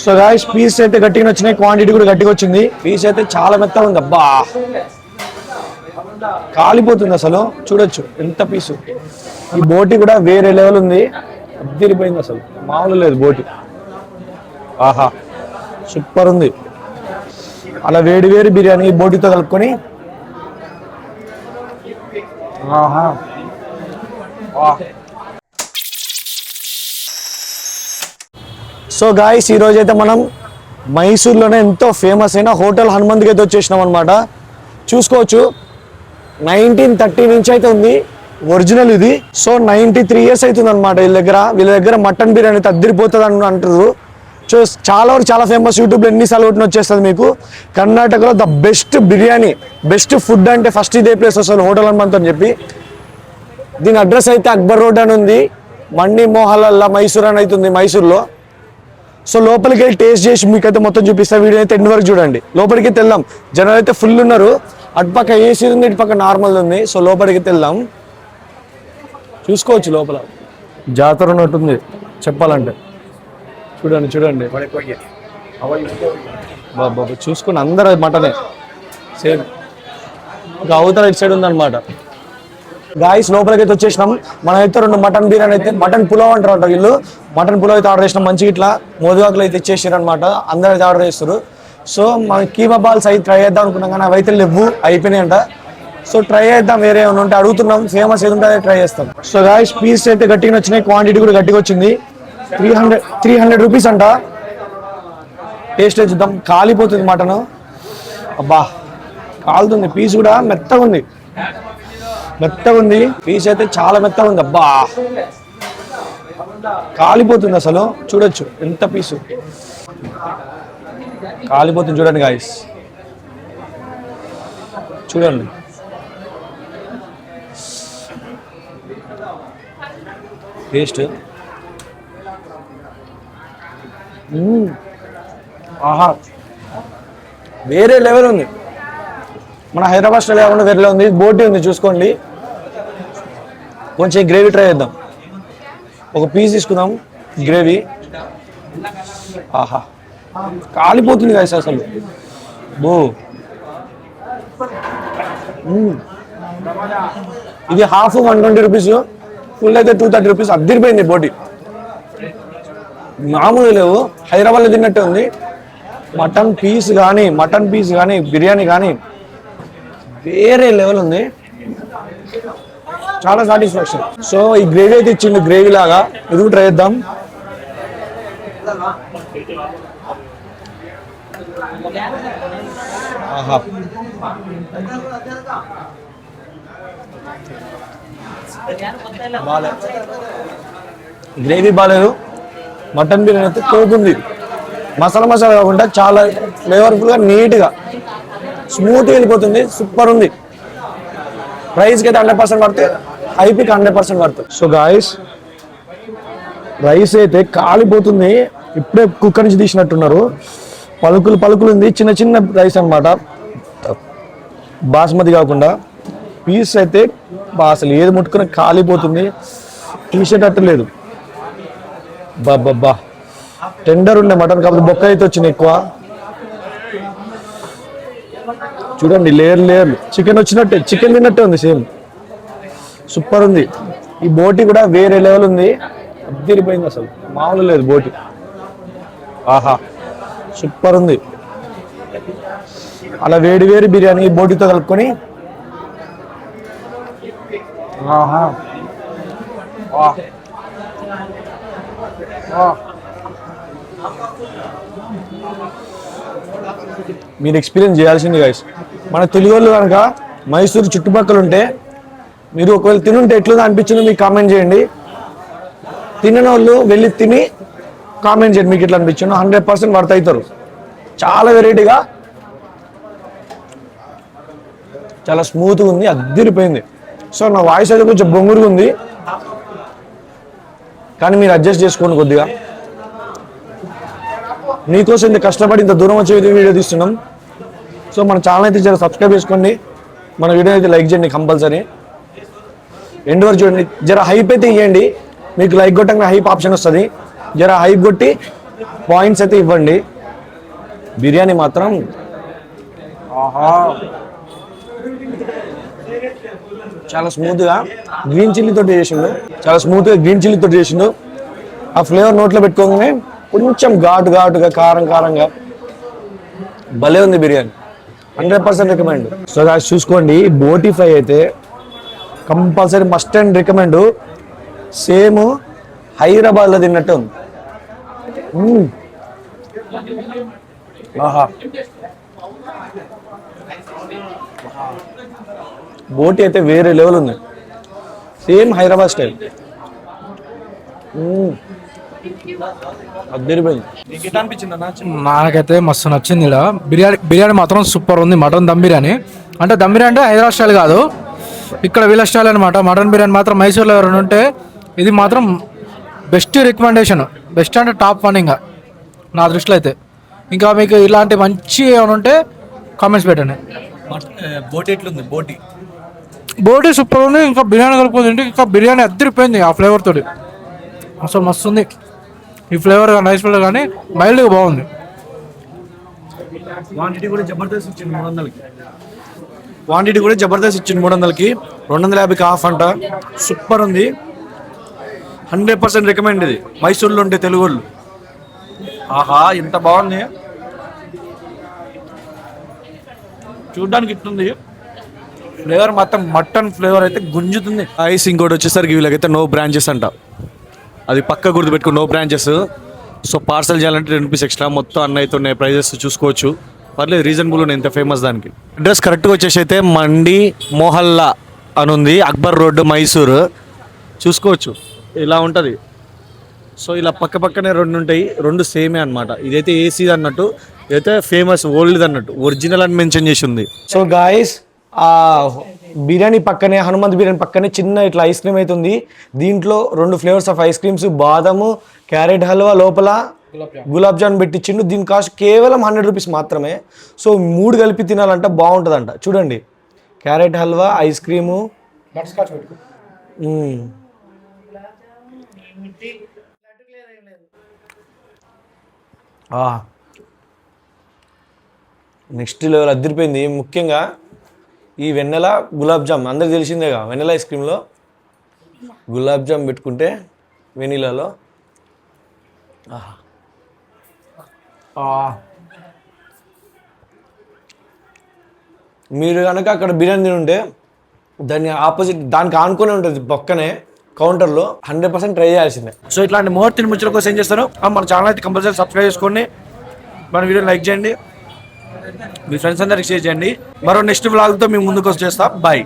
So guys piece అయితే గట్టిగా వచ్చినాయి, క్వాంటిటీ కూడా గట్టిగా వచ్చింది. పీస్ అయితే చాలా మెత్తగా ఉంది, అబ్బా కాలిపోతుంది అసలు. చూడొచ్చు ఎంత పీసు. ఈ బోటి కూడా వేరే లెవెల్ ఉంది, అద్దరిపోయింది అసలు, మామూలు లేదు బోటి. ఆహా సూపర్ ఉంది. అలా వేడి వేడి బిర్యానీ బోటితో కలుపుకొని ఆహా. సో గాయ్స్ ఈరోజు అయితే మనం మైసూర్లోనే ఎంతో ఫేమస్ అయిన హోటల్ హనుమంత్కి అయితే వచ్చేసినాం అనమాట. చూసుకోవచ్చు 1930 నుంచి అయితే ఉంది ఒరిజినల్ ఇది. సో 93 years అవుతుంది అనమాట వీళ్ళ దగ్గర మటన్ బిర్యానీ తద్దిరిపోతుంది అని అంటారు. సో చాలా వరకు చాలా ఫేమస్, యూట్యూబ్లో ఎన్నిసార్లు ఒకటి వచ్చేస్తుంది మీకు. కర్ణాటకలో the best biryani best food అంటే ఫస్ట్ ఇదే ప్లేస్ వస్తుంది, హోటల్ హనుమంత్ అని చెప్పి. దీని అడ్రస్ అయితే అక్బర్ రోడ్ అని ఉంది, మండి మోహల్లా మైసూర్ అని అవుతుంది మైసూర్లో. సో లోపలికి వెళ్ళి టేస్ట్ చేసి మీకైతే మొత్తం చూపిస్తా. వీడియో అయితే ఎండ్ వరకు చూడండి. లోపలికి వెళ్దాం, జనాలు అయితే ఫుల్ ఉన్నారు. అటుపక్క ఏసీ ఉంది, ఇటుపక్క నార్మల్ ఉంది. సో లోపలికి వెళ్దాం, చూసుకోవచ్చు. లోపల జాతర ఉన్నట్టుంది చెప్పాలంటే. చూడండి చూడండి బాబా, చూసుకుని అందరూ మటనే సేమ్. ఇంకా అవతల ఇటు సైడ్ ఉందన్నమాట. గాయస్ లోపలికి అయితే వచ్చేసినాం. మనం అయితే 2 మటన్ బిర్యానీ అయితే మటన్ పులావ్ అంటారు వీళ్ళు. మటన్ పులావ్ అయితే ఆర్డర్ చేసినాం. మంచిగా ఇట్లా మోదుగాకులు అయితే ఇచ్చేసారు అనమాట, అందరూ అయితే ఆర్డర్ చేస్తారు. సో మన కీమా బాల్స్ అయితే ట్రై చేద్దాం అనుకున్నాం కానీ అవి అయితే లేవు, అయిపోయినాయంట. సో ట్రై చేద్దాం, వేరే ఏమైనా ఉంటే అడుగుతున్నాం, ఫేమస్ ఏది ఉంటే ట్రై చేస్తాం. సో గాయస్ పీస్ అయితే గట్టిగా వచ్చినాయి, క్వాంటిటీ కూడా గట్టిగా వచ్చింది. 300 రూపీస్ అంట. టేస్ట్ చూద్దాం. కాలిపోతుంది మటన్, అబ్బా కాలుతుంది. పీస్ కూడా మెత్తగా ఉంది, మెత్తగా ఉంది. పీస్ అయితే చాలా మెత్తగా ఉంది, అబ్బా కాలిపోతుంది అసలు. చూడొచ్చు ఎంత పీసు కాలిపోతుంది. చూడండి గాయస్, చూడండి. టేస్ట్ ఆహా వేరే లెవెల్ ఉంది. మన హైదరాబాద్ స్టైల్ కాకుండా వేరే ఉంది. బోటి ఉంది చూసుకోండి. కొంచెం గ్రేవీ ట్రై చేద్దాం. ఒక పీస్ తీసుకుందాం గ్రేవీ. ఆహా కాలిపోతుంది గాయస్ అసలు. బో ఇది హాఫ్ 120 రూపీస్, ఫుల్ అయితే 230 రూపీస్. అద్దరిపోయింది బోటి, మామూలు లేవు. హైదరాబాద్లో తిన్నట్టే ఉంది. మటన్ పీస్ కానీ బిర్యానీ కానీ వేరే లెవెల్ ఉంది, చాలా సాటిస్ఫాక్షన్. సో ఈ గ్రేవీ అయితే ఇచ్చింది, గ్రేవీ లాగా. ఇది కూడా ట్రై చేద్దాం. ఆహా గ్రేవీ బాగాలేదు. మటన్ బిర్యానీ అయితే తోపుంది, మసాలా కాకుండా చాలా ఫ్లేవర్ఫుల్గా నీట్గా స్మూత్గా వెళ్ళిపోతుంది. సూపర్ ఉంది. ప్రైస్కి అయితే 100% పడుతుంది, హైప్కి 100% పడుతుంది. సో గాయస్ రైస్ అయితే కాలిపోతుంది, ఇప్పుడే కుక్కర్ నుంచి తీసినట్టున్నారు. పలుకులు ఉంది, చిన్న చిన్న రైస్ అనమాట, బాస్మతి కాకుండా. పీస్ అయితే అసలు ఏది ముట్టుకుని కాలిపోతుంది, తీసేటట్టు లేదు. బాబా టెండర్ ఉండే మటన్, కాకపోతే బొక్క అయితే వచ్చింది ఎక్కువ. చూడండి లేయర్లు చికెన్ వచ్చినట్టే, చికెన్ తిన్నట్టే ఉంది సేమ్. సూపర్ ఉంది. ఈ బోటి కూడా వేరే లెవెల్ ఉంది, అద్దరిపోయింది అసలు, మామూలు లేదు బోటి. ఆహా సూపర్ ఉంది. అలా వేడి వేడి బిర్యానీ బోటితో కలుపుకొని ఆహా మీరు ఎక్స్పీరియన్స్ చేయాల్సింది గైస్. మన తెలుగు వాళ్ళు కనుక మైసూరు చుట్టుపక్కల ఉంటే, మీరు ఒకవేళ తినుంటే ఎట్లుందో అనిపించిందో మీకు కామెంట్ చేయండి. తినని వాళ్ళు వెళ్ళి తిని కామెంట్ చేయండి మీకు ఎట్లా అనిపించిందో. 100% వర్త్ అవుతారు. చాలా వెరైటీగా, చాలా స్మూత్గా ఉంది, అద్దరిపోయింది. సో నా వాయిస్ అయితే కొంచెం బొంగురుగా ఉంది, కానీ మీరు అడ్జస్ట్ చేసుకోండి కొద్దిగా. మీకోసం ఇంత కష్టపడి ఇంత దూరం వచ్చే వీడియో తీస్తున్నాం. సో మన ఛానల్ అయితే జర సబ్స్క్రైబ్ చేసుకోండి, మన వీడియో అయితే లైక్ చేయండి కంపల్సరీ. ఎండ్ వరకు చూడండి. జర హైప్ అయితే ఇవ్వండి, మీకు లైక్ కొట్టంగా హైప్ ఆప్షన్ వస్తుంది. జర హైప్ కొట్టి పాయింట్స్ అయితే ఇవ్వండి. బిర్యానీ మాత్రం చాలా స్మూత్గా గ్రీన్ చిల్లీ తోటి చేసిండు. ఆ ఫ్లేవర్ నోట్లో పెట్టుకోగానే కొంచెం ఘాటుగా కారంగా భలే ఉంది బిర్యానీ. 100% రికమెండ్. సో గాయ్స్ చూసుకోండి, బోటి ఫ్రై అయితే compulsory must and recommend. Same హైదరాబాద్లో తిన్నట్టు ఉంది. ఆహా, బోటి అయితే వేరే లెవెల్ ఉంది. Same Hyderabad style. నాకైతే మస్తు నచ్చింది. ఇక్కడ బిర్యానీ మాత్రం సూపర్ ఉంది. మటన్ దమ్ బిర్యానీ అంటే హైదరాబాద్ స్టైల్ కాదు, ఇక్కడ వీళ్ళ స్టైల్ అనమాట. మటన్ బిర్యానీ మాత్రం మైసూర్లో ఎవరైనా ఉంటే ఇది మాత్రం బెస్ట్ రికమెండేషన్. బెస్ట్ అంటే టాప్ 1 ఇంకా నా దృష్టిలో అయితే. ఇంకా మీకు ఇలాంటి మంచి ఏమైనా ఉంటే కామెంట్స్ పెట్టండి. బోటి ఎట్లుంది? బోటి సూపర్ ఉంది. ఇంకా బిర్యానీ కలుపుకుంది, ఇంకా బిర్యానీ అద్దరిపోయింది ఆ ఫ్లేవర్ తోటి. అసలు మస్తు ఉంది ఈ ఫ్లేవర్, రైస్ ఫ్లేవర్ కానీ మైల్డ్గా బాగుంది. క్వాంటిటీ కూడా జబర్దస్త్ ఇచ్చింది 300కి. 250కి హాఫ్ అంట. సూపర్ ఉంది. 100% రికమెండ్. ఇది మైసూర్లో ఉంటే తెలుగు వాళ్ళు. ఆహా, ఇంత బాగుంది. చూడ్డానికి ఇట్లుంది. ఫ్లేవర్ మొత్తం మటన్ ఫ్లేవర్ అయితే గుంజుతుంది. ఐస్ ఇంకోటి వచ్చేసరికి వీళ్ళకైతే నో బ్రాంచెస్ అంట. అది పక్క గుర్తు పెట్టుకుని, నో బ్రాంచెస్. సో పార్సల్ చేయాలంటే 10 రూపీస్ ఎక్స్ట్రా. మొత్తం అన్న అయితే ఉన్నాయి. ప్రైజెస్ చూసుకోవచ్చు, పర్లేదు, రీజనబుల్ ఉన్నాయి. ఇంత ఫేమస్ దానికి. అడ్రస్ కరెక్ట్గా వచ్చేసి అయితే మండి మొహల్లా అని ఉంది, అక్బర్ రోడ్డు, మైసూరు. చూసుకోవచ్చు ఇలా ఉంటుంది. సో ఇలా పక్కనే 2 ఉంటాయి. 2 సేమే అనమాట. ఇదైతే ఏసీ అన్నట్టు, ఇదైతే ఫేమస్ ఓల్డ్ అన్నట్టు, ఒరిజినల్ అని మెన్షన్ చేసి ఉంది. సో గాయస్, ఆ బిర్యానీ పక్కనే, హనుమంత్ బిర్యానీ పక్కనే చిన్న ఇట్లా ఐస్ క్రీమ్ అయితే ఉంది. దీంట్లో 2 ఫ్లేవర్స్ ఆఫ్ ఐస్ క్రీమ్స్, బాదము, క్యారెట్ హల్వా, లోపల గులాబ్ జామున్ పెట్టించిండు. దీని కాస్ట్ కేవలం 100 రూపీస్ మాత్రమే. సో 3 కలిపి తినాలంట, బాగుంటుందంట. చూడండి, carrot halwa, ice cream, next level అదిరిపోయింది. ముఖ్యంగా ఈ వెన్నెల గులాబ్ జామ్ అందరికి తెలిసిందేగా. వెన్నెల ఐస్ క్రీమ్లో గులాబ్ జామ్ పెట్టుకుంటే వెనీలాలో మీరు కనుక అక్కడ బిర్యానీ తింటే దాన్ని ఆపోజిట్, దానికి ఆనుకొని ఉంటుంది పక్కనే కౌంటర్లో. 100% ట్రై చేయాల్సిందే. సో ఇట్లాంటి మోర్ తిని ముచ్చల కోసం ఏం చేస్తారు, మన ఛానల్ అయితే కంపల్సరీ సబ్స్క్రైబ్ చేసుకోండి, మన వీడియో లైక్ చేయండి, మీ ఫ్రెండ్స్ అందరికి షేర్ చేయండి. మరో నెక్స్ట్ వ్లాగ్తో మీ ముందుకు వచ్చేస్తా. బాయ్.